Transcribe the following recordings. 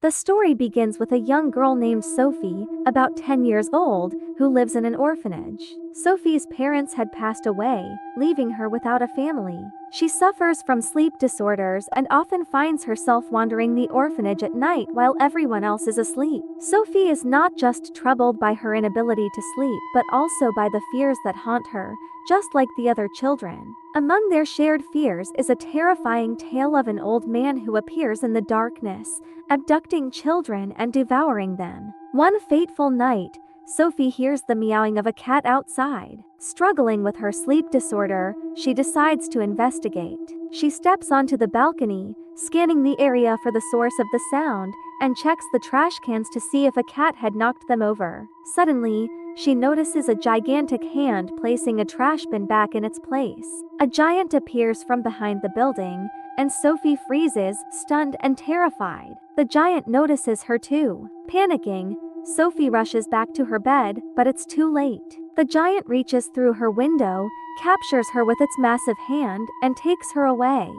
The story begins with a young girl named Sophie, about 10 years old, who lives in an orphanage. Sophie's parents had passed away, leaving her without a family. She suffers from sleep disorders and often finds herself wandering the orphanage at night while everyone else is asleep. Sophie is not just troubled by her inability to sleep but also by the fears that haunt her, just like the other children. Among their shared fears is a terrifying tale of an old man who appears in the darkness, abducting children and devouring them. One fateful night, Sophie hears the meowing of a cat outside. Struggling with her sleep disorder, she decides to investigate. She steps onto the balcony, scanning the area for the source of the sound, and checks the trash cans to see if a cat had knocked them over. Suddenly, she notices a gigantic hand placing a trash bin back in its place. A giant appears from behind the building, and Sophie freezes, stunned and terrified. The giant notices her too. Panicking, Sophie rushes back to her bed, but it's too late. The giant reaches through her window, captures her with its massive hand, and takes her away.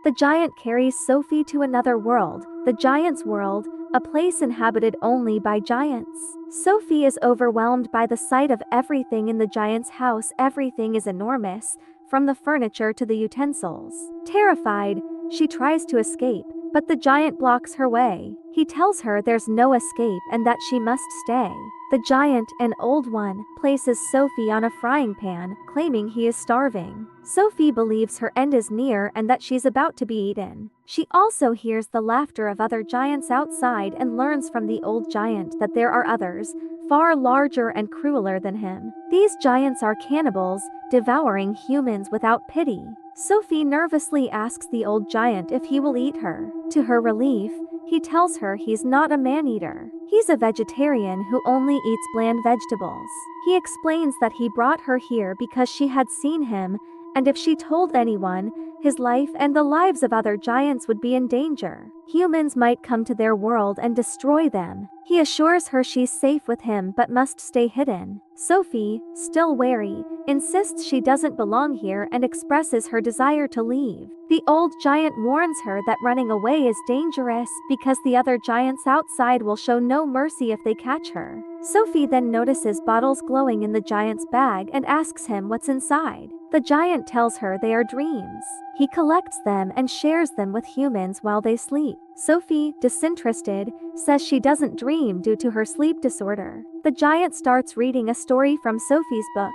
The giant carries Sophie to another world, the giant's world, a place inhabited only by giants. Sophie is overwhelmed by the sight of everything in the giant's house. Everything is enormous, from the furniture to the utensils. Terrified, she tries to escape, but the giant blocks her way. He tells her there's no escape and that she must stay. The giant, an old one, places Sophie on a frying pan, claiming he is starving. Sophie believes her end is near and that she's about to be eaten. She also hears the laughter of other giants outside and learns from the old giant that there are others, far larger and crueler than him. These giants are cannibals, devouring humans without pity. Sophie nervously asks the old giant if he will eat her. To her relief, he tells her he's not a man-eater. He's a vegetarian who only eats bland vegetables. He explains that he brought her here because she had seen him, and if she told anyone, his life and the lives of other giants would be in danger. Humans might come to their world and destroy them. He assures her she's safe with him but must stay hidden. Sophie, still wary, insists she doesn't belong here and expresses her desire to leave. The old giant warns her that running away is dangerous because the other giants outside will show no mercy if they catch her. Sophie then notices bottles glowing in the giant's bag and asks him what's inside. The giant tells her they are dreams. He collects them and shares them with humans while they sleep. Sophie, disinterested, says she doesn't dream due to her sleep disorder. The giant starts reading a story from Sophie's book,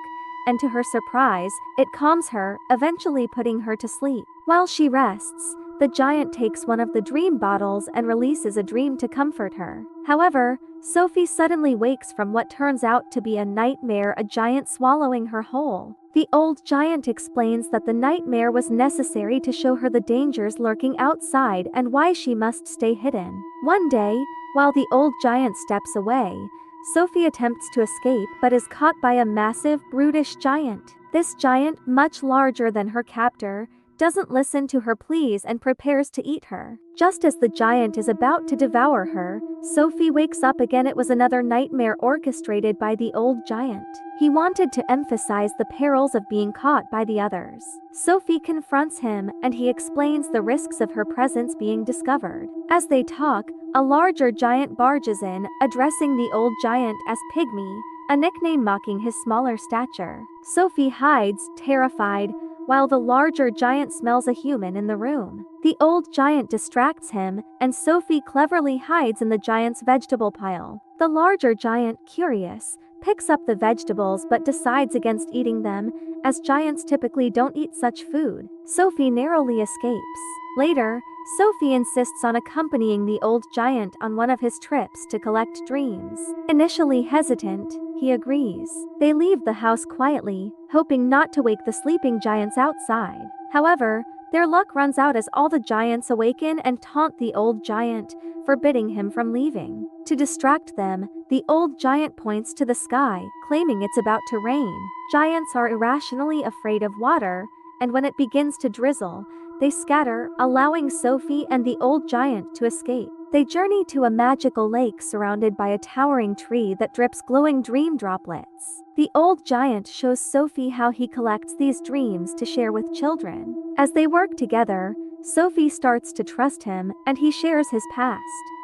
and to her surprise, it calms her, eventually putting her to sleep. While she rests, the giant takes one of the dream bottles and releases a dream to comfort her. However, Sophie suddenly wakes from what turns out to be a nightmare, a giant swallowing her whole. The old giant explains that the nightmare was necessary to show her the dangers lurking outside and why she must stay hidden. One day, while the old giant steps away, Sophie attempts to escape but is caught by a massive, brutish giant. This giant, much larger than her captor, doesn't listen to her pleas and prepares to eat her. Just as the giant is about to devour her, Sophie wakes up again. It was another nightmare orchestrated by the old giant. He wanted to emphasize the perils of being caught by the others. Sophie confronts him, and he explains the risks of her presence being discovered. As they talk, a larger giant barges in, addressing the old giant as Pygmy, a nickname mocking his smaller stature. Sophie hides, terrified, while the larger giant smells a human in the room. The old giant distracts him, and Sophie cleverly hides in the giant's vegetable pile. The larger giant, curious, picks up the vegetables but decides against eating them, as giants typically don't eat such food. Sophie narrowly escapes. Later, Sophie insists on accompanying the old giant on one of his trips to collect dreams. Initially hesitant, he agrees. They leave the house quietly, hoping not to wake the sleeping giants outside. However, their luck runs out as all the giants awaken and taunt the old giant, forbidding him from leaving. To distract them, the old giant points to the sky, claiming it's about to rain. Giants are irrationally afraid of water, and when it begins to drizzle, they scatter, allowing Sophie and the old giant to escape. They journey to a magical lake surrounded by a towering tree that drips glowing dream droplets. The old giant shows Sophie how he collects these dreams to share with children. As they work together, Sophie starts to trust him, and he shares his past.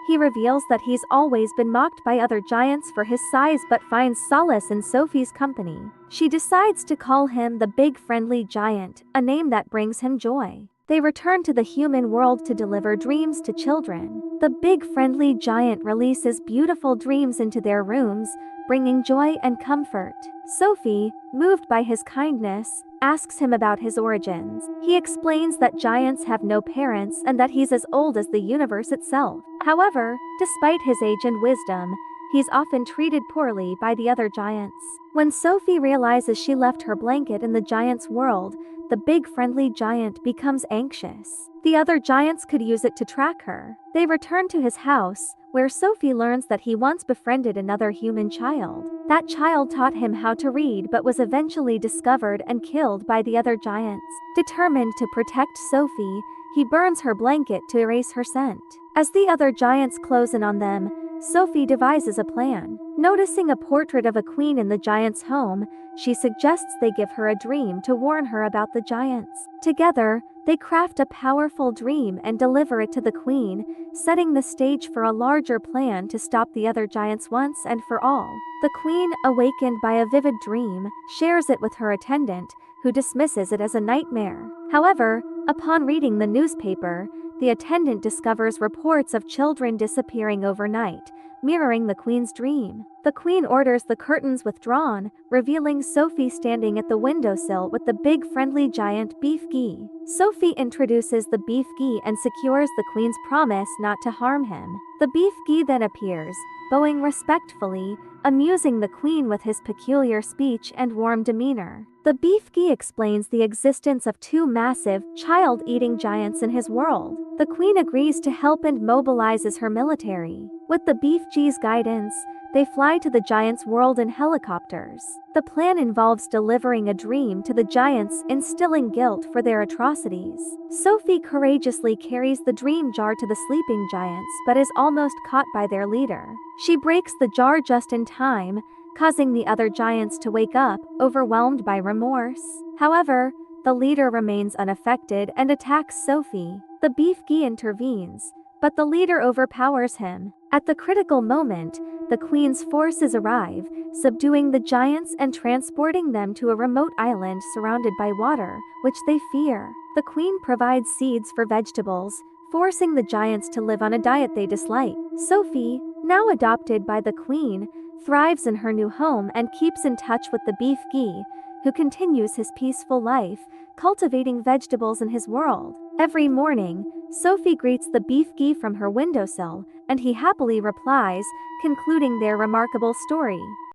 He reveals that he's always been mocked by other giants for his size but finds solace in Sophie's company. She decides to call him the Big Friendly Giant, a name that brings him joy. They return to the human world to deliver dreams to children. The Big Friendly Giant releases beautiful dreams into their rooms, bringing joy and comfort. Sophie, moved by his kindness, asks him about his origins. He explains that giants have no parents and that he's as old as the universe itself. However, despite his age and wisdom, he's often treated poorly by the other giants. When Sophie realizes she left her blanket in the giant's world, the Big Friendly Giant becomes anxious. The other giants could use it to track her. They return to his house, where Sophie learns that he once befriended another human child. That child taught him how to read but was eventually discovered and killed by the other giants. Determined to protect Sophie, he burns her blanket to erase her scent. As the other giants close in on them, Sophie devises a plan. Noticing a portrait of a queen in the giant's home, she suggests they give her a dream to warn her about the giants. Together, they craft a powerful dream and deliver it to the queen, setting the stage for a larger plan to stop the other giants once and for all. The queen, awakened by a vivid dream, shares it with her attendant, who dismisses it as a nightmare. However, upon reading the newspaper, the attendant discovers reports of children disappearing overnight, mirroring the queen's dream. The queen orders the curtains withdrawn, revealing Sophie standing at the windowsill with the Big Friendly Giant BFG. Sophie introduces the BFG and secures the queen's promise not to harm him. The BFG then appears, bowing respectfully, amusing the queen with his peculiar speech and warm demeanor. The BFG explains the existence of two massive, child-eating giants in his world. The queen agrees to help and mobilizes her military. With the BFG's guidance, they fly to the giants' world in helicopters. The plan involves delivering a dream to the giants, instilling guilt for their atrocities. Sophie courageously carries the dream jar to the sleeping giants but is almost caught by their leader. She breaks the jar just in time, causing the other giants to wake up, overwhelmed by remorse. However, the leader remains unaffected and attacks Sophie. The BFG intervenes, but the leader overpowers him. At the critical moment, the queen's forces arrive, subduing the giants and transporting them to a remote island surrounded by water, which they fear. The queen provides seeds for vegetables, forcing the giants to live on a diet they dislike. Sophie, now adopted by the queen, thrives in her new home and keeps in touch with the BFG, who continues his peaceful life, cultivating vegetables in his world. Every morning, Sophie greets the BFG from her windowsill, and he happily replies, concluding their remarkable story.